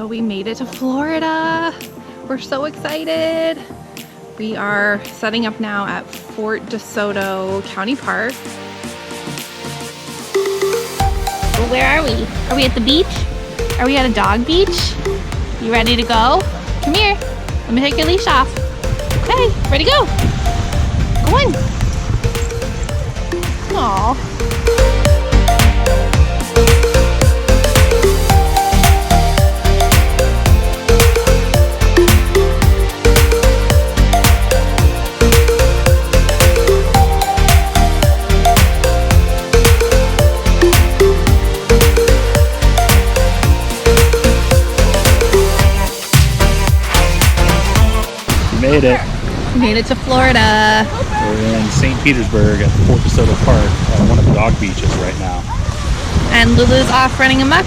So we made it to Florida. We're so excited. We are setting up now at Fort Desoto County Park. Well, where are we? Are we at the beach? Are we at a dog beach? You ready to go? Come here. Let me take your leash off. Okay, ready to go. Go on. Aww. Made it. We made it to Florida. We're in St. Petersburg at Fort Desoto Park, one of the dog beaches right now. And Lulu's off running amok.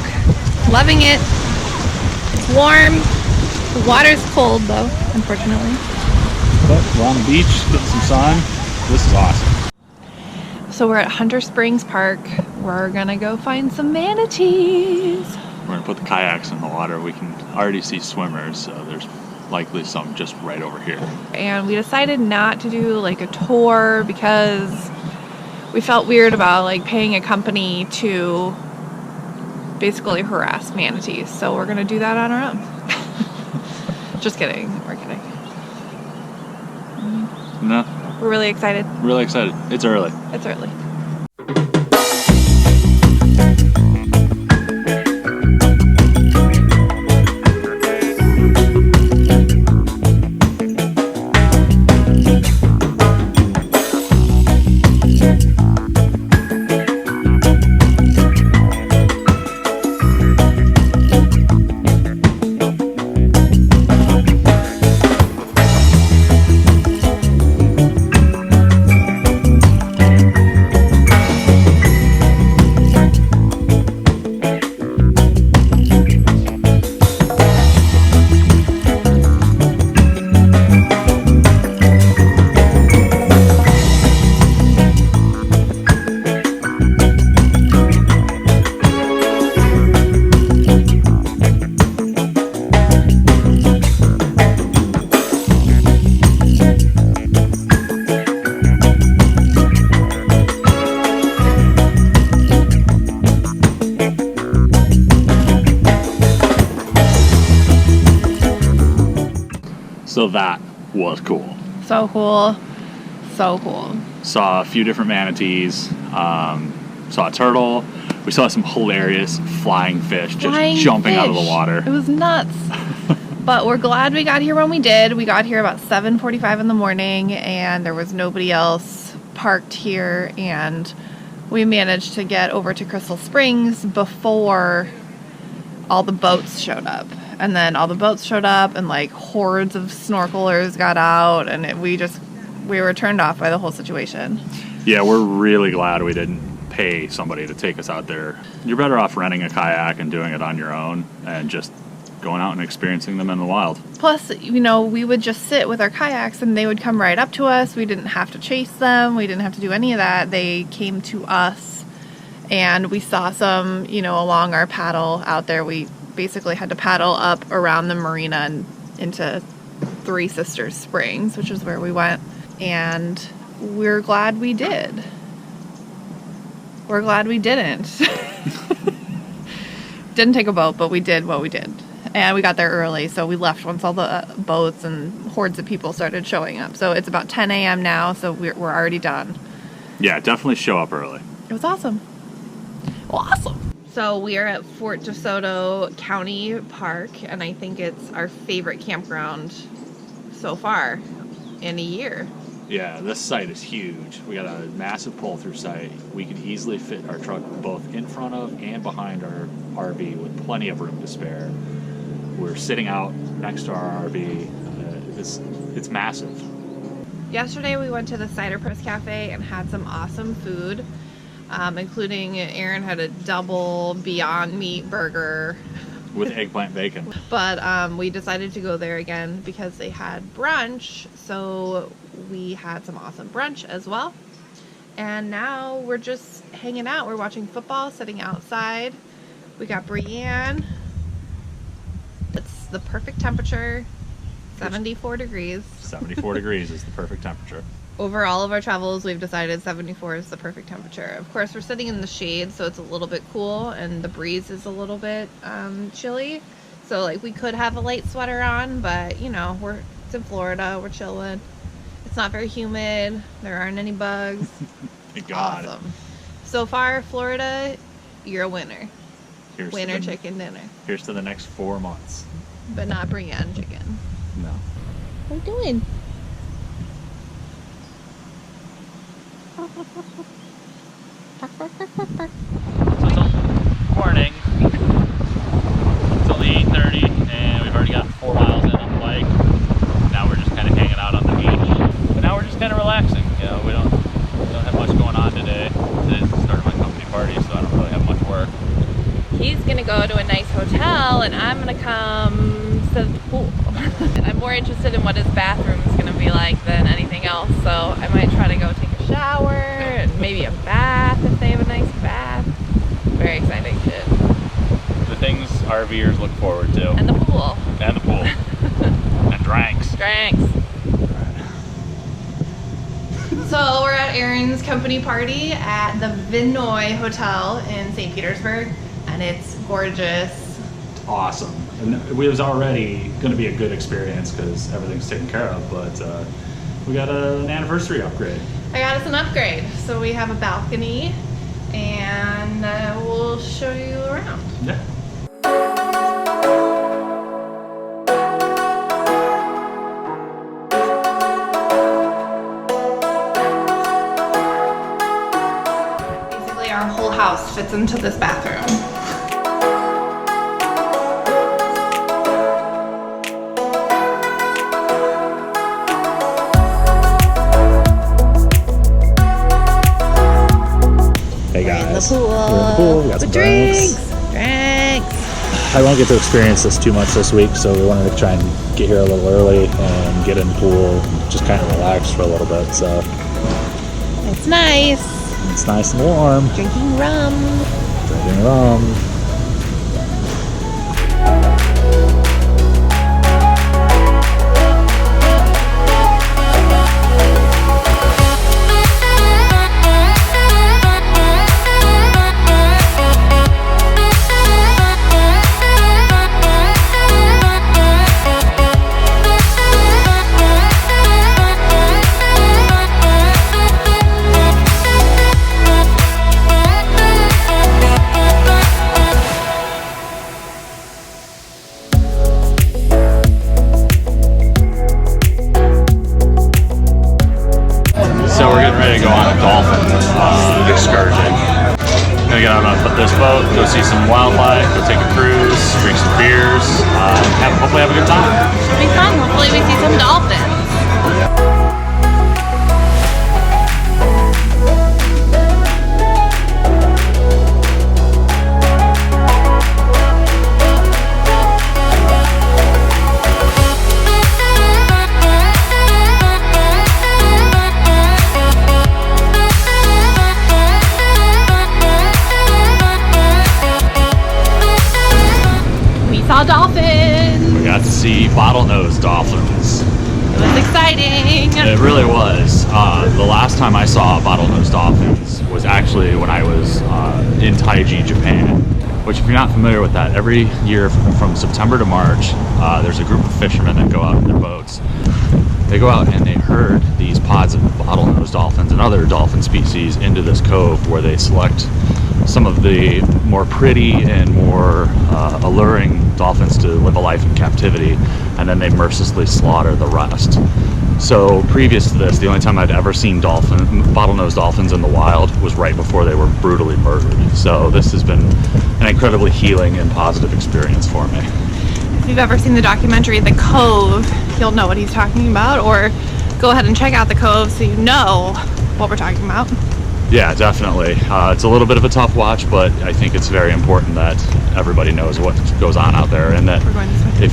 Loving it. It's warm. The water's cold though, unfortunately. But we're on the beach, getting some sun. This is awesome. So we're at Hunter Springs Park. We're gonna go find some manatees. We're gonna put the kayaks in the water. We can already see swimmers, so there's likely some just right over here. And we decided not to do like a tour because we felt weird about like paying a company to basically harass manatees. So we're gonna do that on our own. Just kidding, we're kidding. No, We're really excited. really excited. It's early. It's early. So that was cool. So cool. So cool. Saw a few different manatees, saw a turtle. We saw some hilarious flying fish just jumping out of the water. It was nuts. But we're glad we got here when we did. We got here about 7:45 in the morning and there was nobody else parked here, and we managed to get over to Crystal Springs before all the boats showed up. And then all the boats showed up and like hordes of snorkelers got out, and we were turned off by the whole situation. Yeah, we're really glad we didn't pay somebody to take us out there. You're better off renting a kayak and doing it on your own and just going out and experiencing them in the wild. Plus, you know, we would just sit with our kayaks and they would come right up to us. We didn't have to chase them. We didn't have to do any of that. They came to us, and we saw some, you know, along our paddle out there. We basically had to paddle up around the marina and into Three Sisters Springs, which is where we went. And we're glad we did. We're glad we didn't. Didn't take a boat, but we did what we did. And we got there early, so we left once all the boats and hordes of people started showing up. So it's about 10 a.m. now, so we're already done. Yeah, definitely show up early. It was awesome. Awesome. So we are at Fort Desoto County Park, and I think it's our favorite campground so far in a year. Yeah, this site is huge. We got a massive pull-through site. We could easily fit our truck both in front of and behind our RV with plenty of room to spare. We're sitting out next to our RV. It's massive. Yesterday we went to the Cider Press Cafe and had some awesome food, including Aaron had a double Beyond Meat burger. With eggplant bacon. But we decided to go there again because they had brunch, so we had some awesome brunch as well. And now we're just hanging out. We're watching football, sitting outside. We got Brienne. the perfect temperature, 74 degrees. 74 degrees is the perfect temperature. Over all of our travels, we've decided 74 is the perfect temperature. Of course, we're sitting in the shade, so it's a little bit cool, and the breeze is a little bit chilly. So, like, we could have a light sweater on, but, you know, it's in Florida, we're chilling. It's not very humid. There aren't any bugs. Thank God. Awesome. So far, Florida, you're a winner. Here's Chicken dinner. Here's to the next 4 months. But not Brienne chicken. No. What are you doing? So it's morning. It's only 8:30 and we've already got 4 miles in on the bike. Now we're just kind of hanging out on the beach. But now we're just kind of relaxing. You know, we don't have much going on today. Today's the start of my company party, so I don't really have much work. He's gonna go to a nice hotel and I'm gonna come to the pool. I'm more interested in what his bathroom is gonna be like than anything else, so I might try to go take a shower and maybe a bath if they have a nice bath. Very exciting shit. The things RVers look forward to. And the pool. And the pool. And drinks. Drinks. So we're at Aaron's company party at the Vinoy Hotel in St. Petersburg, and it's gorgeous. Awesome. And it was already going to be a good experience because everything's taken care of, but we got an anniversary upgrade. I got us an upgrade. So we have a balcony, and we'll show you around. Yeah. Basically, our whole house fits into this bathroom. Hey guys, Pool. we're in the pool. We got some drinks. I won't get to experience this too much this week, so we wanted to try and get here a little early and get in the pool and just kind of relax for a little bit. So It's nice. it's nice and warm. Drinking rum. Drinking rum. So we're getting ready to go on a dolphin excursion. Gonna get out on this boat, go see some wildlife, go take a cruise, drink some beers, hopefully have a good time. It'll be fun. Hopefully we see some dolphins. Saw dolphins. We got to see bottlenose dolphins. It was exciting. It really was. The last time I saw bottlenose dolphins was actually when I was in Taiji, Japan. Which, if you're not familiar with that, every year from September to March, there's a group of fishermen that go out in their boats. They go out and they herd these pods of bottlenose dolphins and other dolphin species into this cove where they select some of the more pretty and more alluring dolphins to live a life in captivity, and then they mercilessly slaughter the rest. So previous to this, the only time I'd ever seen bottlenose dolphins in the wild was right before they were brutally murdered. So this has been an incredibly healing and positive experience for me. If you've ever seen the documentary The Cove, you'll know what he's talking about, or go ahead and check out The Cove so you know what we're talking about. Yeah, definitely. It's a little bit of a tough watch, but I think it's very important that everybody knows what goes on out there, and that We're going this way.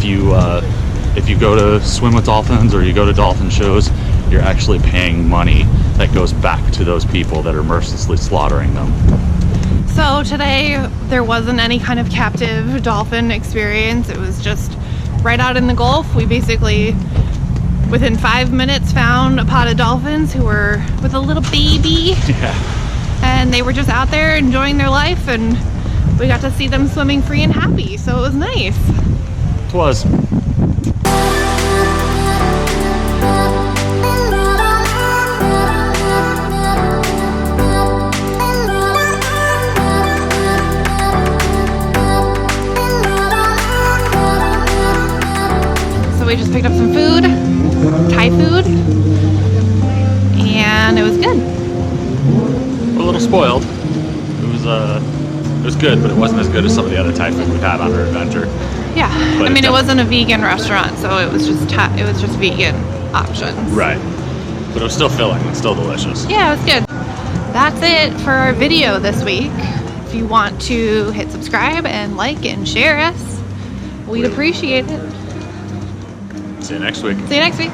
if you go to swim with dolphins or you go to dolphin shows, you're actually paying money that goes back to those people that are mercilessly slaughtering them. So today there wasn't any kind of captive dolphin experience. It was just right out in the Gulf. We basically, within 5 minutes, found a pod of dolphins who were with a little baby. Yeah. And they were just out there enjoying their life, and we got to see them swimming free and happy, so it was nice. It was. So we just picked up some food, Thai food, and it was good. We're a little spoiled. It was good, but it wasn't as good as some of the other Thai food we've had on our adventure. Yeah, But I mean, it it wasn't a vegan restaurant, so it was just vegan options. Right. But it was still filling and still delicious. Yeah, it was good. That's it for our video this week. If you want to hit subscribe and like and share us, we'd appreciate it. See you next week. See you next week.